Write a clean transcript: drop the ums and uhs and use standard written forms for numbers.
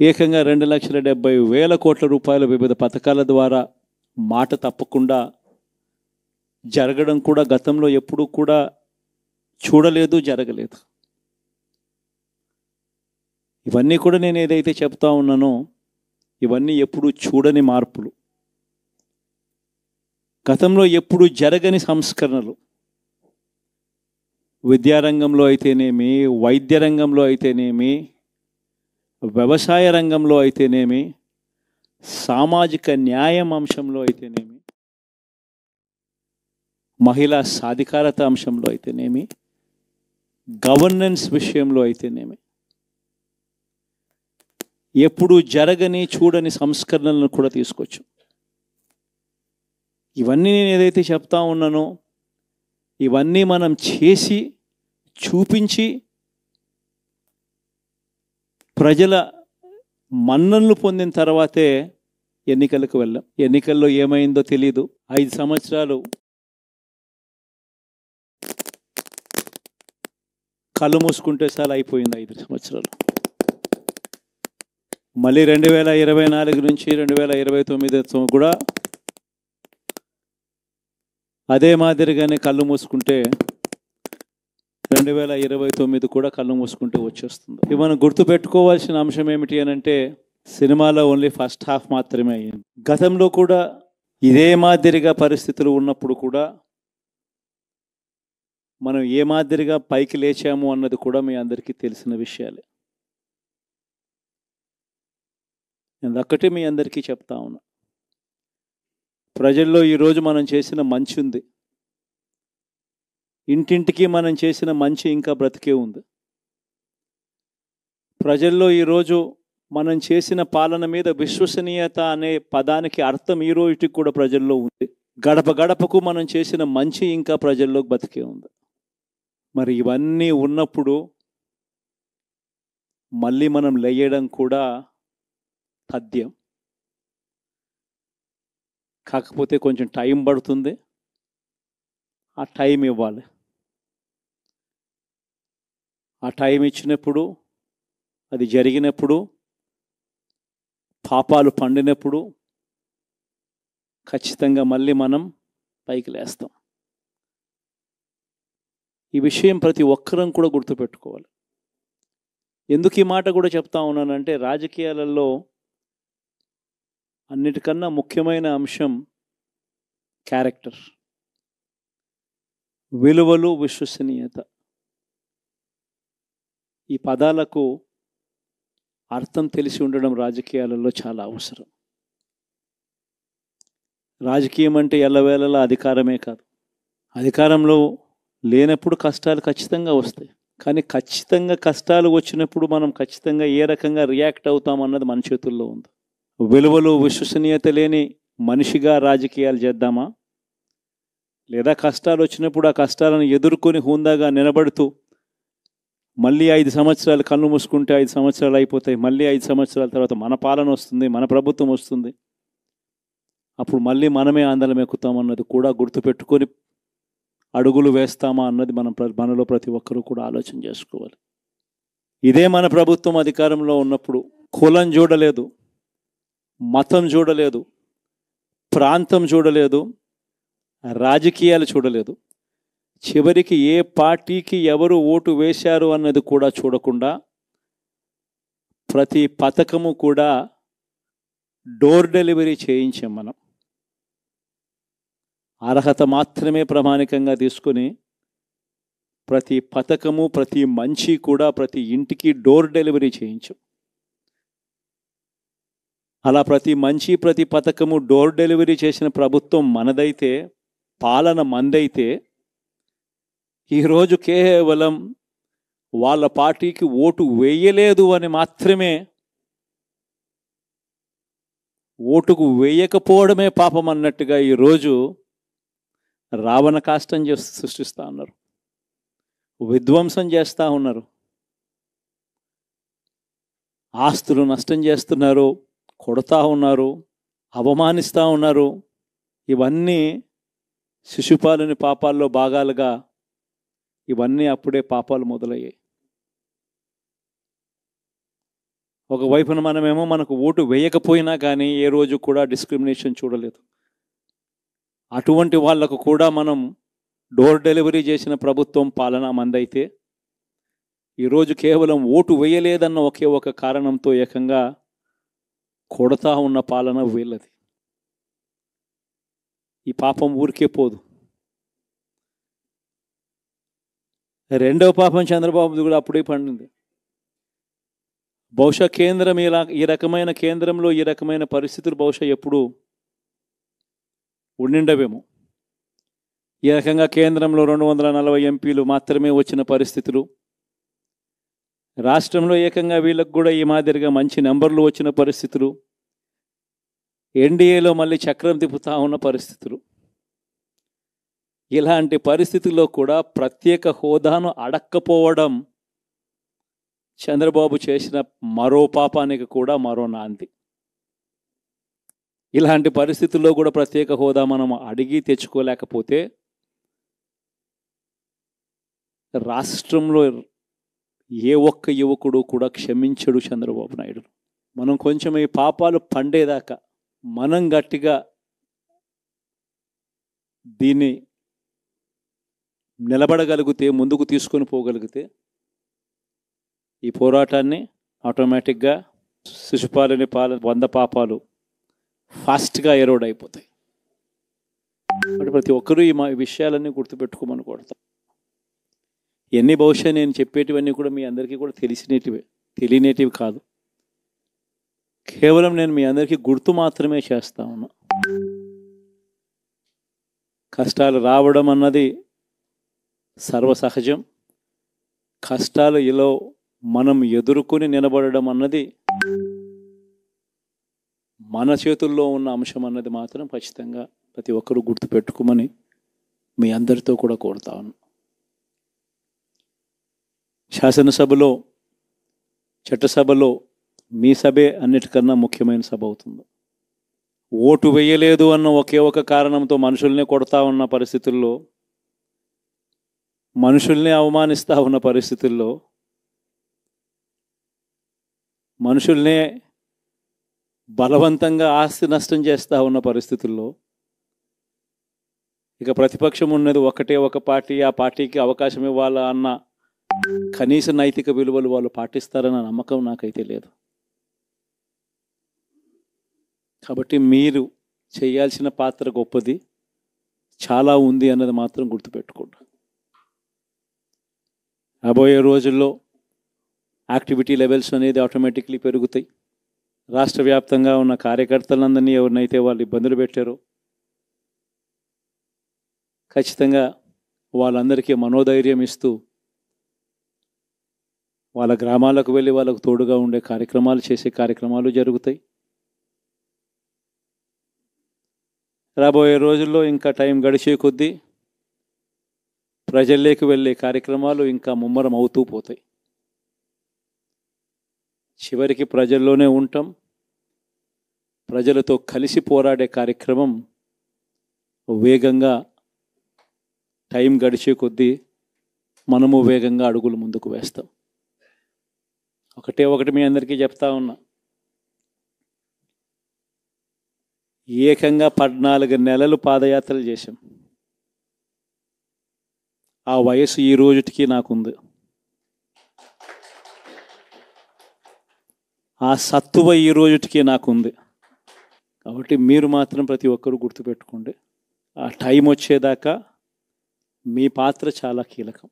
ఏకంగా 2,70,000 కోట్ల రూపాయల వివిధ పథకాల ద్వారా మాట తప్పకుండా జరగడం కూడా గతంలో ఎప్పుడూ కూడా చూడలేదు, జరగలేదు. ఇవన్నీ కూడా నేను ఏదైతే చెప్తా ఉన్నానో ఇవన్నీ ఎప్పుడూ చూడని మార్పులు, గతంలో ఎప్పుడు జరగని సంస్కరణలు. విద్యారంగంలో అయితేనేమి, వైద్య రంగంలో అయితేనేమి, వ్యవసాయ రంగంలో అయితేనేమి, సామాజిక న్యాయం అంశంలో అయితేనేమి, మహిళా సాధికారత అంశంలో అయితేనేమి, గవర్నెన్స్ విషయంలో అయితేనేమి ఎప్పుడు జరగని చూడని సంస్కరణలను కూడా తీసుకొచ్చు. ఇవన్నీ నేను ఏదైతే చెప్తా ఉన్నానో ఇవన్నీ మనం చేసి చూపించి ప్రజల మన్ననలు పొందిన తర్వాతే ఎన్నికలకు వెళ్ళాం. ఎన్నికల్లో ఏమైందో తెలీదు. 5 సంవత్సరాలు కళ్ళు మూసుకుంటే చాలా అయిపోయింది. 5 సంవత్సరాలు. మళ్ళీ 2024 నుంచి 2029 కూడా అదే మాదిరిగానే కళ్ళు మూసుకుంటే 2029 కూడా కళ్ళు మూసుకుంటే వచ్చేస్తుంది. ఇవి మనం గుర్తుపెట్టుకోవాల్సిన అంశం ఏమిటి అని అంటే, సినిమాలో ఓన్లీ ఫస్ట్ హాఫ్ మాత్రమే అయ్యింది. గతంలో కూడా ఇదే మాదిరిగా పరిస్థితులు ఉన్నప్పుడు కూడా మనం ఏ మాదిరిగా పైకి లేచాము అన్నది కూడా మీ అందరికీ తెలిసిన విషయాలే. నేను ఒక్కటే మీ అందరికీ చెప్తా ఉన్నా, ప్రజల్లో ఈరోజు మనం చేసిన మంచి ఉంది. ఇంటింటికి మనం చేసిన మంచి ఇంకా బ్రతికే ఉంది. ప్రజల్లో ఈరోజు మనం చేసిన పాలన మీద విశ్వసనీయత అనే పదానికి అర్థం ఈ రోజుకి కూడా ప్రజల్లో ఉంది. గడప గడపకు మనం చేసిన మంచి ఇంకా ప్రజల్లో బతికే ఉంది. మరి ఇవన్నీ ఉన్నప్పుడు మళ్ళీ మనం లేయడం కూడా తథ్యం. కాకపోతే కొంచెం టైం పడుతుంది. ఆ టైం ఇవ్వాలి. ఆ టైం ఇచ్చినప్పుడు, అది జరిగినప్పుడు, పాపాలు పండినప్పుడు ఖచ్చితంగా మళ్ళీ మనం పైకి లేస్తాం. ఈ విషయం ప్రతి ఒక్కరం కూడా గుర్తుపెట్టుకోవాలి. ఎందుకు ఈ మాట కూడా చెప్తా ఉన్నానంటే, రాజకీయాలలో అన్నిటికన్నా ముఖ్యమైన అంశం క్యారెక్టర్, విలువలు, విశ్వసనీయత. ఈ పదాలకు అర్థం తెలిసి ఉండడం రాజకీయాలలో చాలా అవసరం. రాజకీయం అంటే ఎల్లవేళలా అధికారమే కాదు. అధికారంలో లేనప్పుడు కష్టాలు ఖచ్చితంగా వస్తాయి. కానీ ఖచ్చితంగా కష్టాలు వచ్చినప్పుడు మనం ఖచ్చితంగా ఏ రకంగా రియాక్ట్ అవుతాం అన్నది మన చేతుల్లో ఉంది. విలువలు, విశ్వసనీయత లేని మనిషిగా రాజకీయాలు చేద్దామా, లేదా కష్టాలు వచ్చినప్పుడు ఆ కష్టాలను ఎదుర్కొని హుందాగా నిలబడుతూ మళ్ళీ 5 సంవత్సరాలు కళ్ళు మూసుకుంటే 5 సంవత్సరాలు అయిపోతాయి, మళ్ళీ 5 సంవత్సరాల తర్వాత మన పాలన వస్తుంది, మన ప్రభుత్వం వస్తుంది, అప్పుడు మళ్ళీ మనమే ఆందోళన ఎక్కుతామన్నది కూడా గుర్తుపెట్టుకొని అడుగులు వేస్తామా అన్నది మనలో ప్రతి ఒక్కరూ కూడా ఆలోచన చేసుకోవాలి. ఇదే మన ప్రభుత్వం అధికారంలో ఉన్నప్పుడు కులం చూడలేదు, మతం చూడలేదు, ప్రాంతం చూడలేదు, రాజకీయాలు చూడలేదు, చివరికి ఏ పార్టీకి ఎవరు ఓటు వేశారు అన్నది కూడా చూడకుండా ప్రతి పథకము కూడా డోర్ డెలివరీ చేయించాం. మనం అర్హత మాత్రమే ప్రామాణికంగా తీసుకొని ప్రతి పథకము, ప్రతి మంచి కూడా ప్రతి ఇంటికి డోర్ డెలివరీ చేయించాం. అలా ప్రతి మంచి, ప్రతి పథకము డోర్ డెలివరీ చేసిన ప్రభుత్వం మనదైతే, పాలన మందైతే, ఈరోజు కేవలం వాళ్ళ పార్టీకి ఓటు వేయలేదు అని మాత్రమే, ఓటుకు వేయకపోవడమే పాపం అన్నట్టుగా ఈరోజు రావణ కాష్టం సృష్టిస్తూ ఉన్నారు, విధ్వంసం చేస్తూ ఉన్నారు, ఆస్తులు నష్టం చేస్తున్నారు, కొడతా ఉన్నారు, అవమానిస్తూ ఉన్నారు. ఇవన్నీ శిశుపాలుని పాపాల్లో భాగాలుగా ఇవన్నీ అప్పుడే పాపాలు మొదలయ్యాయి. ఒకవైపున మనమేమో మనకు ఓటు వేయకపోయినా కానీ ఏ రోజు కూడా డిస్క్రిమినేషన్ చూడలేదు. అటువంటి వాళ్లకు కూడా మనం డోర్ డెలివరీ చేసిన ప్రభుత్వం పాలన మందైతే ఈరోజు కేవలం ఓటు వేయలేదన్న ఒకే ఒక కారణంతో ఏకంగా కొడతా ఉన్న పాలన వీళ్ళది. ఈ పాపం ఊరికే పోదు. రెండవ పాపం చంద్రబాబుది కూడా అప్పుడే పండింది. బహుశా కేంద్రం ఈ రకమైన కేంద్రంలో ఈ రకమైన పరిస్థితులు బహుశా ఎప్పుడు ఉండిండవేమో. ఈ రకంగా కేంద్రంలో 240 ఎంపీలు మాత్రమే వచ్చిన పరిస్థితులు, రాష్ట్రంలో ఏకంగా వీళ్ళకు కూడా ఈ మాదిరిగా మంచి నెంబర్లు వచ్చిన పరిస్థితులు, ఎన్డీఏలో మళ్ళీ చక్రం తిప్పుతా ఉన్న పరిస్థితులు. ఇలాంటి పరిస్థితుల్లో కూడా ప్రత్యేక హోదాను అడక్కపోవడం చంద్రబాబు చేసిన మరో పాపానికి కూడా మరో నాంది. ఇలాంటి పరిస్థితుల్లో కూడా ప్రత్యేక హోదా మనం అడిగి తెచ్చుకోలేకపోతే రాష్ట్రంలో ఏ ఒక్క యువకుడు కూడా క్షమించడు చంద్రబాబు నాయుడు. మనం కొంచెం ఈ పాపాలు పండేదాకా మనం గట్టిగా దీన్ని నిలబడగలిగితే, ముందుకు తీసుకొని పోగలిగితే ఈ పోరాటాన్ని ఆటోమేటిక్గా శిశుపాలని 100 పాపాలు ఫాస్ట్గా ఎరోడ్ అయిపోతాయి. అంటే ప్రతి ఒక్కరూ ఈ విషయాలన్నీ గుర్తుపెట్టుకోమని కొడతాం. ఇవన్నీ బహుశా నేను చెప్పేటివన్నీ కూడా మీ అందరికీ కూడా తెలియనేటివి కాదు. కేవలం నేను మీ అందరికీ గుర్తు మాత్రమే చేస్తా ఉన్నా. కష్టాలు రావడం అన్నది సర్వసహజం. కష్టాలు ఇలా మనం ఎదుర్కొని నిలబడడం అన్నది మన చేతుల్లో ఉన్న అంశం అన్నది మాత్రం ఖచ్చితంగా ప్రతి ఒక్కరూ గుర్తుపెట్టుకోమని మీ అందరితో కూడా కోరుతా ఉన్నాను. శాసనసభలో, చట్టసభలో మీ సభే అన్నిటికన్నా ముఖ్యమైన సభ అవుతుంది. ఓటు వేయలేదు అన్న ఒకే ఒక కారణంతో మనుషుల్ని కొడతా ఉన్న పరిస్థితుల్లో, మనుషుల్ని అవమానిస్తూ ఉన్న పరిస్థితుల్లో, మనుషుల్నే బలవంతంగా ఆస్తి నష్టం చేస్తూ ఉన్న పరిస్థితుల్లో ఇక ప్రతిపక్షం ఉన్నది ఒకటే ఒక పార్టీ, ఆ పార్టీకి అవకాశం ఇవ్వాలా అన్న కనీస నైతిక విలువలు వాళ్ళు పాటిస్తారన్న నమ్మకం నాకైతే లేదు. కాబట్టి మీరు చేయాల్సిన పాత్ర గొప్పది, చాలా ఉంది అన్నది మాత్రం గుర్తుపెట్టుకోండి. రాబోయే రోజుల్లో యాక్టివిటీ లెవెల్స్ అనేది ఆటోమేటిక్లీ పెరుగుతాయి. రాష్ట్ర వ్యాప్తంగా ఉన్న కార్యకర్తలందరినీ ఎవరినైతే వాళ్ళు ఇబ్బందులు పెట్టారో ఖచ్చితంగా వాళ్ళందరికీ మనోధైర్యం ఇస్తూ వాళ్ళ గ్రామాలకు వెళ్ళి వాళ్ళకు తోడుగా ఉండే కార్యక్రమాలు చేసే కార్యక్రమాలు జరుగుతాయి. రాబోయే రోజుల్లో ఇంకా టైం గడిచే కొద్దీ ప్రజల్లోకి వెళ్ళే కార్యక్రమాలు ఇంకా ముమ్మరం అవుతూ పోతాయి. చివరికి ప్రజల్లోనే ఉంటాం. ప్రజలతో కలిసి పోరాడే కార్యక్రమం వేగంగా టైం గడిచే కొద్దీ మనము వేగంగా అడుగులు ముందుకు వేస్తాం. ఒకటి మీ అందరికీ చెప్తా ఉన్నా, ఏకంగా 14 నెలలు పాదయాత్రలు చేశాం. ఆ వయసు ఈ రోజుటికి నాకుంది. ఆ సత్తువ ఈ రోజుటికి నాకుంది. కాబట్టి మీరు మాత్రం ప్రతి ఒక్కరూ గుర్తుపెట్టుకోండి, ఆ టైం వచ్చేదాకా మీ పాత్ర చాలా కీలకం.